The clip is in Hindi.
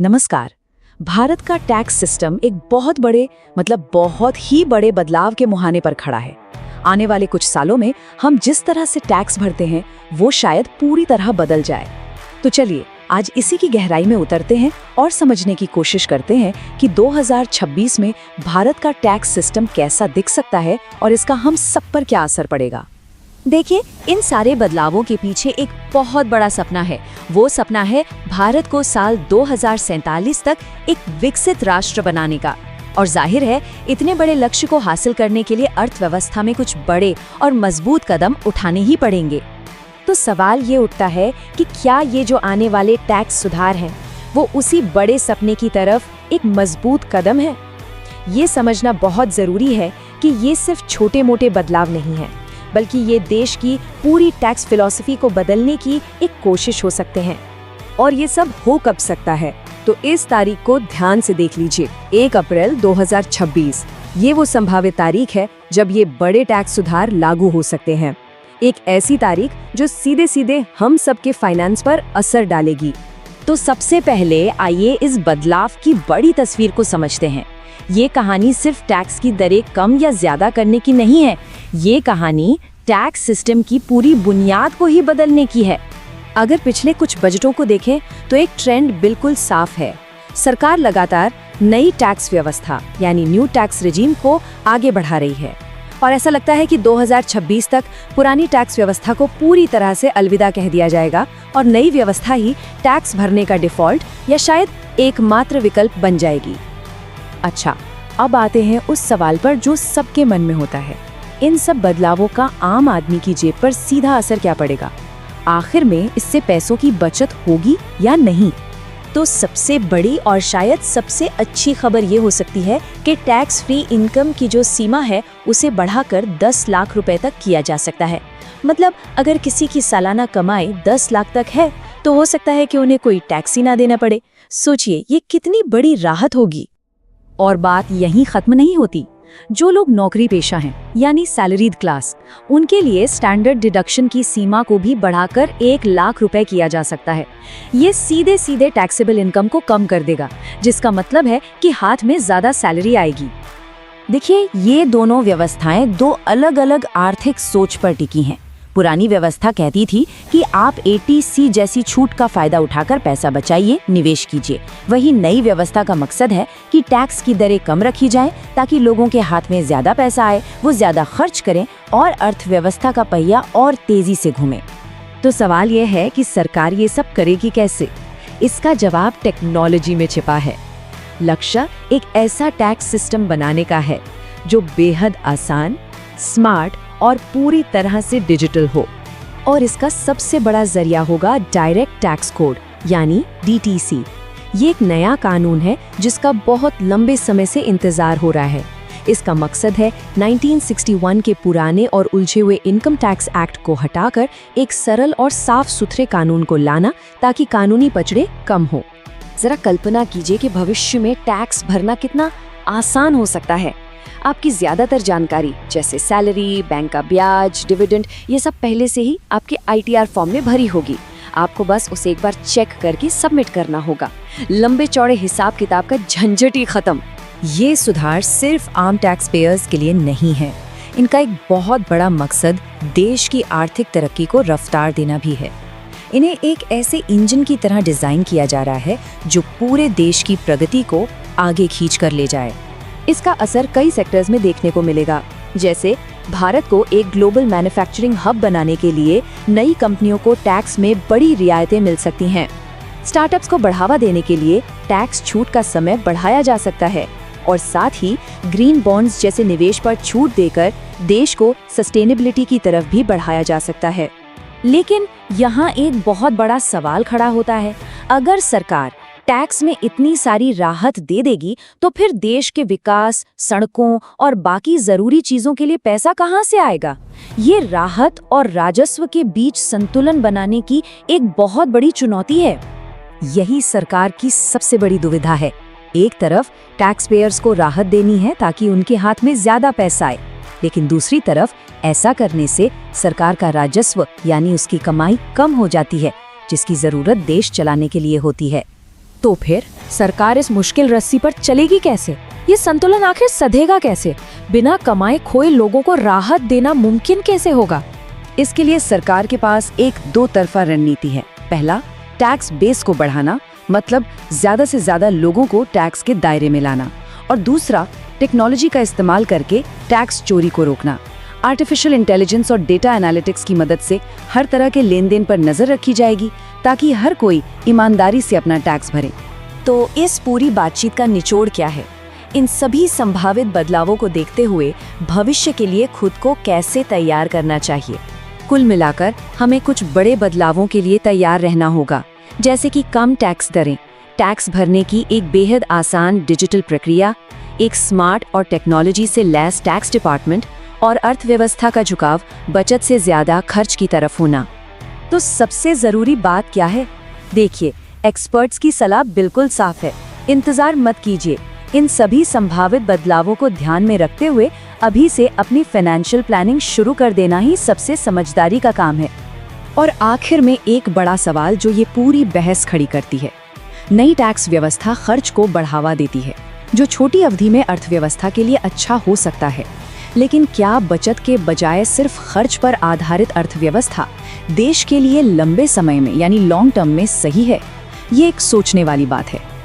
नमस्कार। भारत का टैक्स सिस्टम एक बहुत ही बड़े बदलाव के मुहाने पर खड़ा है। आने वाले कुछ सालों में हम जिस तरह से टैक्स भरते हैं वो शायद पूरी तरह बदल जाए। तो चलिए आज इसी की गहराई में उतरते हैं और समझने की कोशिश करते हैं कि 2026 में भारत का टैक्स सिस्टम कैसा दिख सकता है और इसका हम सब पर क्या असर पड़ेगा। देखिए, इन सारे बदलावों के पीछे एक बहुत बड़ा सपना है। वो सपना है भारत को साल 2047 तक एक विकसित राष्ट्र बनाने का। और जाहिर है, इतने बड़े लक्ष्य को हासिल करने के लिए अर्थव्यवस्था में कुछ बड़े और मजबूत कदम उठाने ही पड़ेंगे। तो सवाल ये उठता है कि क्या ये जो आने वाले टैक्स सुधार हैं, वो उसी बड़े सपने की तरफ एक मजबूत कदम है? ये समझना बहुत जरूरी है कि ये सिर्फ छोटे मोटे बदलाव नहीं है, बल्कि ये देश की पूरी टैक्स फिलॉसफी को बदलने की एक कोशिश हो सकते हैं। और ये सब हो कब सकता है? तो इस तारीख को ध्यान से देख लीजिए, 1 अप्रैल 2026। ये वो संभावित तारीख है जब ये बड़े टैक्स सुधार लागू हो सकते हैं। एक ऐसी तारीख जो सीधे सीधे हम सबके फाइनेंस पर असर डालेगी। तो सबसे पहले आइए इस बदलाव की बड़ी तस्वीर को समझते हैं। ये कहानी सिर्फ टैक्स की दरें कम या ज्यादा करने की नहीं है, ये कहानी टैक्स सिस्टम की पूरी बुनियाद को ही बदलने की है। अगर पिछले कुछ बजटों को देखें तो एक ट्रेंड बिल्कुल साफ है। सरकार लगातार नई टैक्स व्यवस्था यानी न्यू टैक्स रेजिम को आगे बढ़ा रही है और ऐसा लगता है कि 2026 तक पुरानी टैक्स व्यवस्था को पूरी तरह से अलविदा कह दिया जाएगा और नई व्यवस्था ही टैक्स भरने का डिफॉल्ट या शायद एकमात्र विकल्प बन जाएगी। अच्छा, अब आते हैं उस सवाल पर जो सबके मन में होता है, इन सब बदलावों का आम आदमी की जेब पर सीधा असर क्या पड़ेगा? आखिर में इससे पैसों की बचत होगी या नहीं? तो सबसे बड़ी और शायद सबसे अच्छी खबर ये हो सकती है कि टैक्स फ्री इनकम की जो सीमा है उसे बढ़ाकर 10 लाख रुपए तक किया जा सकता है। मतलब अगर किसी की सालाना कमाई 10 लाख तक है तो हो सकता है कि उन्हें कोई टैक्स ही ना देना पड़े। सोचिए, ये कितनी बड़ी राहत होगी। और बात यहीं खत्म नहीं होती। जो लोग नौकरी पेशा हैं यानी सैलरीड क्लास, उनके लिए स्टैंडर्ड डिडक्शन की सीमा को भी बढ़ाकर 1 लाख रुपए किया जा सकता है। ये सीधे सीधे टैक्सेबल इनकम को कम कर देगा, जिसका मतलब है कि हाथ में ज्यादा सैलरी आएगी। देखिए, ये दोनों व्यवस्थाएं दो अलग अलग आर्थिक सोच पर टिकी हैं। पुरानी व्यवस्था कहती थी कि आप ATC जैसी छूट का फायदा उठाकर पैसा बचाइए, निवेश कीजिए। वही नई व्यवस्था का मकसद है कि टैक्स की दरें कम रखी जाएं ताकि लोगों के हाथ में ज्यादा पैसा आए, वो ज्यादा खर्च करें और अर्थव्यवस्था का पहिया और तेजी से घूमे। तो सवाल यह है कि सरकार ये सब करेगी कैसे? इसका जवाब टेक्नोलॉजी में छिपा है। लक्ष्य एक ऐसा टैक्स सिस्टम बनाने का है जो बेहद आसान, स्मार्ट और पूरी तरह से डिजिटल हो। और इसका सबसे बड़ा जरिया होगा डायरेक्ट टैक्स कोड यानी DTC। ये एक नया कानून है जिसका बहुत लंबे समय से इंतजार हो रहा है। इसका मकसद है 1961 के पुराने और उलझे हुए इनकम टैक्स एक्ट को हटाकर एक सरल और साफ सुथरे कानून को लाना ताकि कानूनी पचड़े कम हो। जरा कल्पना कीजिए कि भविष्य में टैक्स भरना कितना आसान हो सकता है। आपकी ज्यादातर जानकारी जैसे सैलरी, बैंक का ब्याज, डिविडेंड, ये सब पहले से ही आपके ITR फॉर्म में भरी होगी। आपको बस उसे एक बार चेक करके सबमिट करना होगा। लंबे चौड़े हिसाब किताब का झंझट ही खत्म। ये सुधार सिर्फ आम टैक्स पेयर्स के लिए नहीं है। इनका एक बहुत बड़ा मकसद देश की आर्थिक तरक्की को रफ्तार देना भी है। इन्हें एक ऐसे इंजन की तरह डिजाइन किया जा रहा है जो पूरे देश की प्रगति को आगे खींच कर ले जाए। इसका असर कई सेक्टर्स में देखने को मिलेगा, जैसे भारत को एक ग्लोबल मैन्युफैक्चरिंग हब बनाने के लिए नई कंपनियों को टैक्स में बड़ी रियायतें मिल सकती हैं। स्टार्टअप्स को बढ़ावा देने के लिए टैक्स छूट का समय बढ़ाया जा सकता है और साथ ही ग्रीन बॉन्ड्स जैसे निवेश पर छूट देकर देश को सस्टेनेबिलिटी की तरफ भी बढ़ाया जा सकता है। लेकिन यहाँ एक बहुत बड़ा सवाल खड़ा होता है। अगर सरकार टैक्स में इतनी सारी राहत दे देगी तो फिर देश के विकास, सड़कों और बाकी जरूरी चीजों के लिए पैसा कहाँ से आएगा? ये राहत और राजस्व के बीच संतुलन बनाने की एक बहुत बड़ी चुनौती है। यही सरकार की सबसे बड़ी दुविधा है। एक तरफ टैक्स पेयर्स को राहत देनी है ताकि उनके हाथ में ज्यादा पैसा आए, लेकिन दूसरी तरफ ऐसा करने से सरकार का राजस्व यानी उसकी कमाई कम हो जाती है, जिसकी जरूरत देश चलाने के लिए होती है। तो फिर सरकार इस मुश्किल रस्सी पर चलेगी कैसे? ये संतुलन आखिर सधेगा कैसे? बिना कमाए खोए लोगों को राहत देना मुमकिन कैसे होगा? इसके लिए सरकार के पास एक दो तरफा रणनीति है। पहला, टैक्स बेस को बढ़ाना, मतलब ज्यादा से ज्यादा लोगों को टैक्स के दायरे में लाना। और दूसरा, टेक्नोलॉजी का इस्तेमाल करके टैक्स चोरी को रोकना। आर्टिफिशियल इंटेलिजेंस और डेटा एनालिटिक्स की मदद से हर तरह के लेन देन पर नजर रखी जाएगी ताकि हर कोई ईमानदारी से अपना टैक्स भरे। तो इस पूरी बातचीत का निचोड़ क्या है? इन सभी संभावित बदलावों को देखते हुए भविष्य के लिए खुद को कैसे तैयार करना चाहिए? कुल मिलाकर हमें कुछ बड़े बदलावों के लिए तैयार रहना होगा, जैसे कि कम टैक्स दरें, टैक्स भरने की एक बेहद आसान डिजिटल प्रक्रिया, एक स्मार्ट और टेक्नोलॉजी से लैस टैक्स डिपार्टमेंट और अर्थव्यवस्था का झुकाव बचत से ज्यादा खर्च की तरफ होना। तो सबसे जरूरी बात क्या है? देखिए, एक्सपर्ट्स की सलाह बिल्कुल साफ है। इंतजार मत कीजिए। इन सभी संभावित बदलावों को ध्यान में रखते हुए अभी से अपनी फाइनेंशियल प्लानिंग शुरू कर देना ही सबसे समझदारी का काम है। और आखिर में एक बड़ा सवाल जो ये पूरी बहस खड़ी करती है, नई टैक्स व्यवस्था खर्च को बढ़ावा देती है, जो छोटी अवधि में अर्थव्यवस्था के लिए अच्छा हो सकता है। लेकिन क्या बचत के बजाय सिर्फ खर्च पर आधारित अर्थव्यवस्था देश के लिए लंबे समय में यानी लॉन्ग टर्म में सही है? ये एक सोचने वाली बात है।